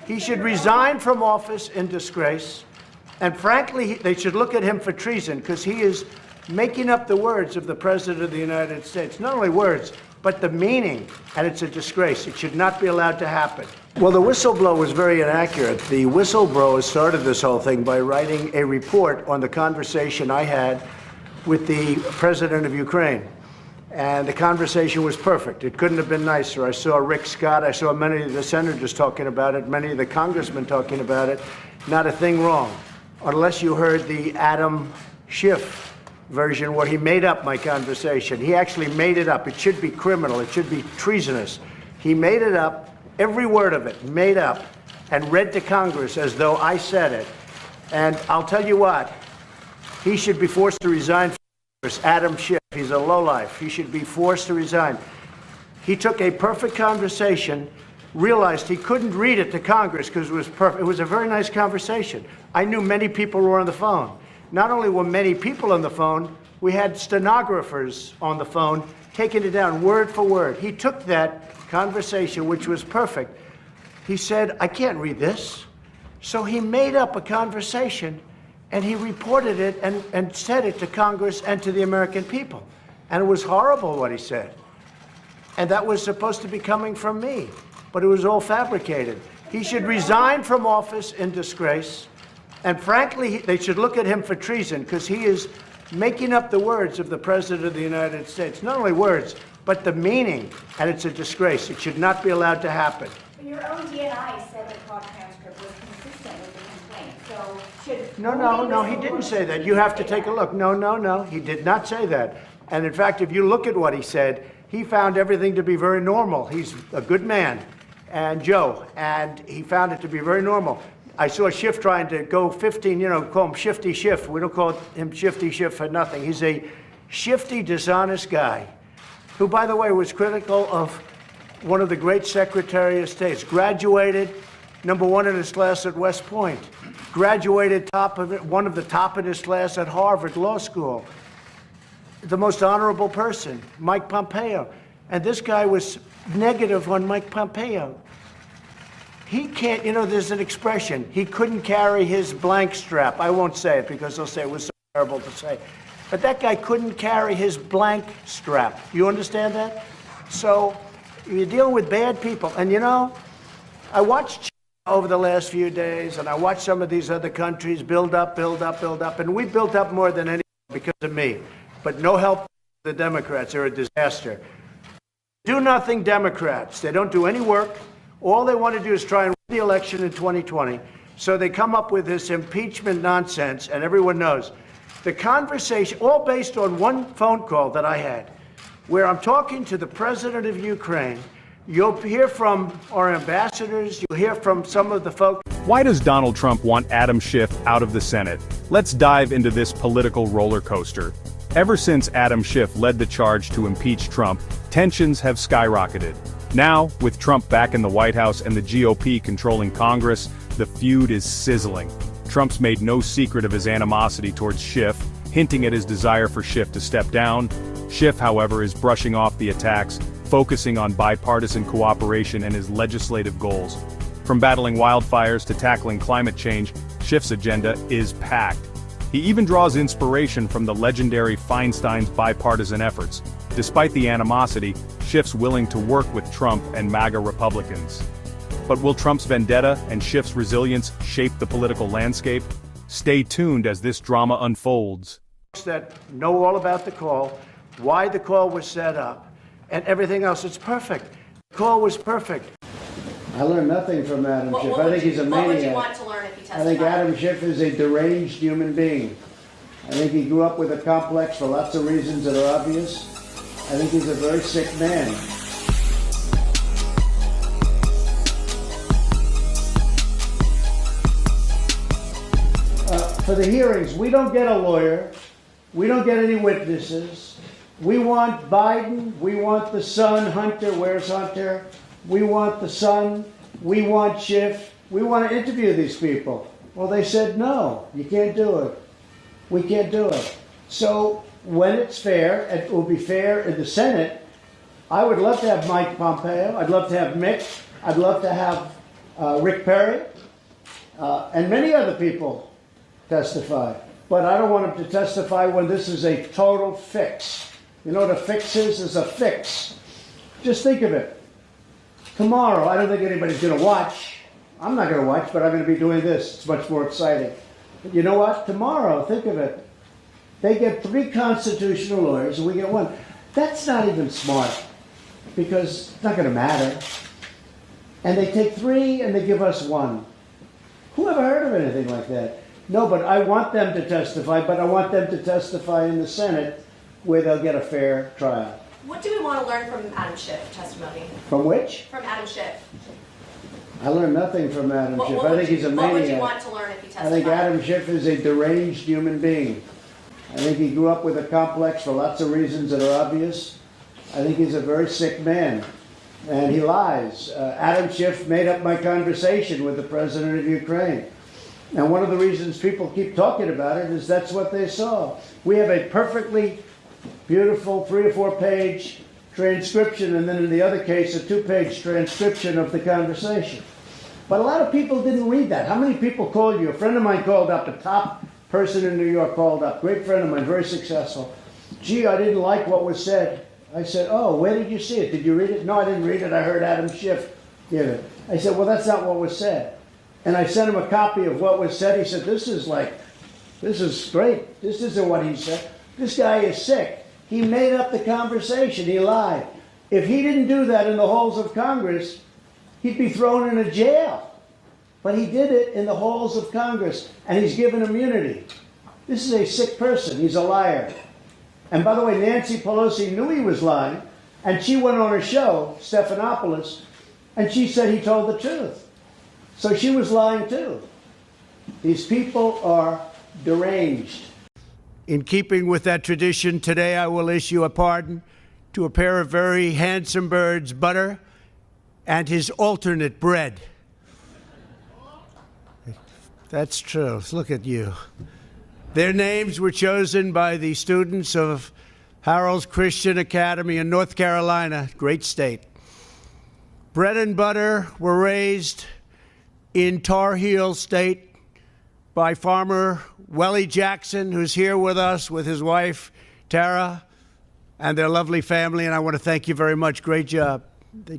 He should resign from office in disgrace. And frankly, they should look at him for treason, because he is making up the words of the President of the United States. Not only words, but the meaning, and it's a disgrace. It should not be allowed to happen. Well, the whistleblower was very inaccurate. The whistleblower started this whole thing by writing a report on the conversation I had with the President of Ukraine. And the conversation was perfect. It couldn't have been nicer. I saw Rick Scott. I saw many of the senators talking about it, many of the congressmen talking about it. Not a thing wrong, unless you heard the Adam Schiff version where he made up my conversation. He actually made it up. It should be criminal. It should be treasonous. He made it up, every word of it, made up, and read to Congress as though I said it. And I'll tell you what, he should be forced to resign from Congress. Adam Schiff, he's a lowlife. He should be forced to resign. He took a perfect conversation, realized he couldn't read it to Congress because it was perfect. It was a very nice conversation. I knew many people were on the phone. Not only were many people on the phone, we had stenographers on the phone taking it down word for word. He took that conversation, which was perfect. He said, I can't read this. So he made up a conversation, and he reported it and said it to Congress and to the American people. And it was horrible what he said. And that was supposed to be coming from me, but it was all fabricated. He should resign from office in disgrace. And frankly, they should look at him for treason, because he is making up the words of the President of the United States. Not only words, but the meaning, and it's a disgrace. It should not be allowed to happen. But your own DNI said the call transcript was consistent with the complaint. So should No, he didn't say that. You have to take a look. No, he did not say that. And in fact, if you look at what he said, he found everything to be very normal. He's a good man, and Joe, and he found it to be very normal. I saw Schiff trying to go 15, call him Shifty Schiff. We don't call him Shifty Schiff for nothing. He's a shifty, dishonest guy who, by the way, was critical of one of the great Secretary of States. Graduated #1 in his class at West Point. Graduated one of the top in his class at Harvard Law School. The most honorable person, Mike Pompeo. And this guy was negative on Mike Pompeo. He can't, there's an expression, he couldn't carry his blank strap. I won't say it because they'll say it was so terrible to say. But that guy couldn't carry his blank strap. You understand that? So you're dealing with bad people. And I watched China over the last few days, and I watched some of these other countries build up. And we built up more than anyone because of me. But no help to the Democrats. They're a disaster. Do nothing Democrats. They don't do any work. All they want to do is try and win the election in 2020. So they come up with this impeachment nonsense, and everyone knows. The conversation, all based on one phone call that I had, where I'm talking to the President of Ukraine. You'll hear from our ambassadors. You'll hear from some of the folks. Why does Donald Trump want Adam Schiff out of the Senate? Let's dive into this political roller coaster. Ever since Adam Schiff led the charge to impeach Trump, tensions have skyrocketed. Now, with Trump back in the White House and the GOP controlling Congress, the feud is sizzling. Trump's made no secret of his animosity towards Schiff, hinting at his desire for Schiff to step down. Schiff, however, is brushing off the attacks, focusing on bipartisan cooperation and his legislative goals. From battling wildfires to tackling climate change, Schiff's agenda is packed. He even draws inspiration from the legendary Feinstein's bipartisan efforts. Despite the animosity, Schiff's willing to work with Trump and MAGA Republicans. But will Trump's vendetta and Schiff's resilience shape the political landscape? Stay tuned as this drama unfolds. That know all about the call, why the call was set up, and everything else. It's perfect. The call was perfect. I learned nothing from Adam Schiff. I think he's a maniac. What would you want to learn if he testified? I think Adam Schiff is a deranged human being. I think he grew up with a complex for lots of reasons that are obvious. I think he's a very sick man. For the hearings, we don't get a lawyer. We don't get any witnesses. We want Biden. We want the son, Hunter. Where's Hunter? We want the son. We want Schiff. We want to interview these people. Well, they said, no, you can't do it. We can't do it. So when it's fair, and it will be fair in the Senate, I would love to have Mike Pompeo. I'd love to have Mick. I'd love to have Rick Perry, and many other people testify. But I don't want them to testify when this is a total fix. You know what a fix is? It's a fix. Just think of it. Tomorrow, I don't think anybody's going to watch. I'm not going to watch, but I'm going to be doing this. It's much more exciting. But you know what? Tomorrow, think of it. They get 3 constitutional lawyers and we get 1. That's not even smart because it's not going to matter. And they take 3 and they give us 1. Who ever heard of anything like that? No, but I want them to testify, but I want them to testify in the Senate where they'll get a fair trial. What do we want to learn from Adam Schiff testimony? From which? From Adam Schiff. I learned nothing from Adam Schiff. I think he's a maniac. What would you want to learn if he testified? I think Adam Schiff is a deranged human being. I think he grew up with a complex for lots of reasons that are obvious. I think he's a very sick man, and he lies. Adam Schiff made up my conversation with the president of Ukraine. And one of the reasons people keep talking about it is that's what they saw. We have a perfectly beautiful 3 or 4 page transcription, and then in the other case, a 2-page transcription of the conversation. But a lot of people didn't read that. How many people called you? A friend of mine called up, a top person in New York called up, great friend of mine, very successful. Gee, I didn't like what was said. I said, oh, where did you see it? Did you read it? No, I didn't read it. I heard Adam Schiff give it. I said, well, that's not what was said. And I sent him a copy of what was said. He said, this is great. This isn't what he said. This guy is sick. He made up the conversation. He lied. If he didn't do that in the halls of Congress, he'd be thrown in a jail. But he did it in the halls of Congress, and he's given immunity. This is a sick person. He's a liar. And by the way, Nancy Pelosi knew he was lying, and she went on her show, Stephanopoulos, and she said he told the truth. So she was lying too. These people are deranged. In keeping with that tradition, today I will issue a pardon to a pair of very handsome birds, Butter and his alternate Bread. That's true. Look at you. Their names were chosen by the students of Harold's Christian Academy in North Carolina, great state. Bread and Butter were raised in Tar Heel State by farmer Wellie Jackson, who's here with us with his wife, Tara, and their lovely family. And I want to thank you very much. Great job.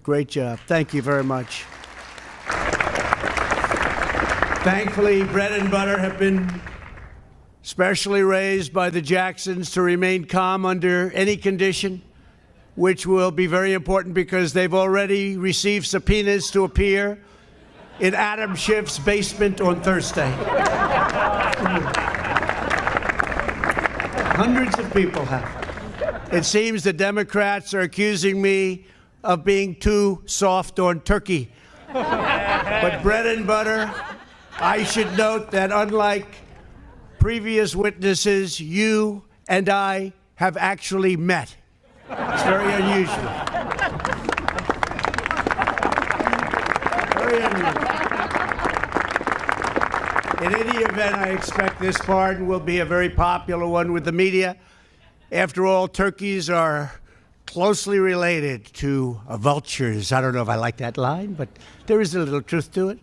Great job. Thank you very much. Thankfully, Bread and Butter have been specially raised by the Jacksons to remain calm under any condition, which will be very important because they've already received subpoenas to appear in Adam Schiff's basement on Thursday. Hundreds of people have. It seems the Democrats are accusing me of being too soft on turkey. But Bread and Butter, I should note that unlike previous witnesses, you and I have actually met. It's very unusual. Very unusual. In any event, I expect this pardon will be a very popular one with the media. After all, turkeys are closely related to vultures. I don't know if I like that line, but there is a little truth to it.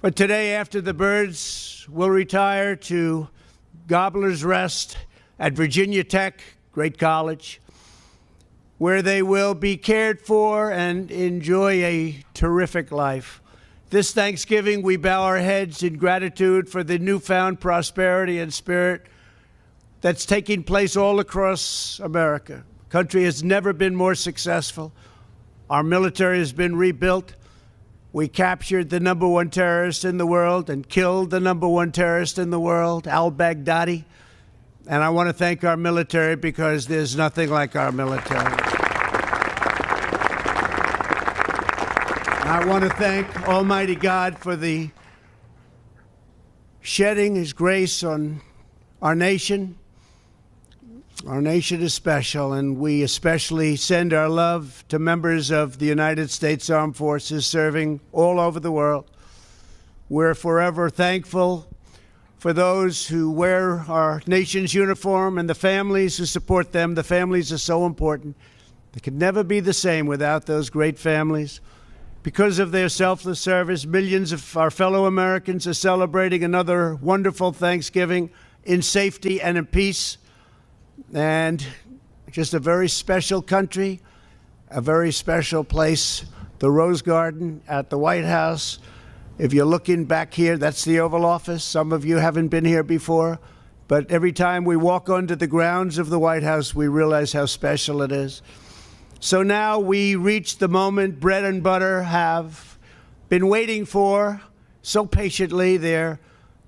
But today, after the birds will retire to Gobbler's Rest at Virginia Tech, great college, where they will be cared for and enjoy a terrific life. This Thanksgiving, we bow our heads in gratitude for the newfound prosperity and spirit that's taking place all across America. The country has never been more successful. Our military has been rebuilt. We captured the #1 terrorist in the world and killed the #1 terrorist in the world, al-Baghdadi. And I want to thank our military because there's nothing like our military. I want to thank Almighty God for the shedding His grace on our nation. Our nation is special, and we especially send our love to members of the United States Armed Forces serving all over the world. We're forever thankful for those who wear our nation's uniform and the families who support them. The families are so important. They could never be the same without those great families. Because of their selfless service, millions of our fellow Americans are celebrating another wonderful Thanksgiving in safety and in peace. And just a very special country, a very special place, the Rose Garden at the White House. If you're looking back here, that's the Oval Office. Some of you haven't been here before, but every time we walk onto the grounds of the White House, we realize how special it is. So now we reach the moment bread and butter have been waiting for so patiently, their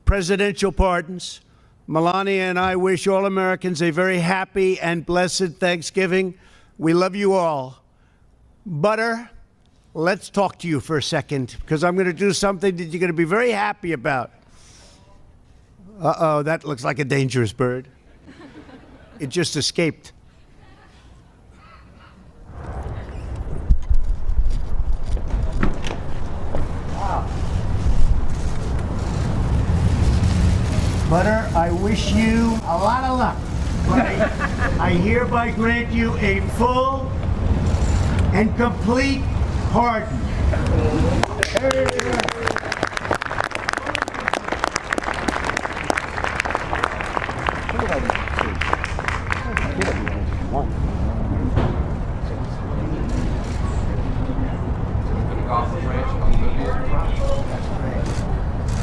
presidential pardons. Melania and I wish all Americans a very happy and blessed Thanksgiving. We love you all. Butter, let's talk to you for a second, because I'm going to do something that you're going to be very happy about. Uh-oh, that looks like a dangerous bird. It just escaped. Wow. Butter, I wish you a lot of luck. But I hereby grant you a full and complete pardon.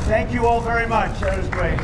Thank you all very much. That was great.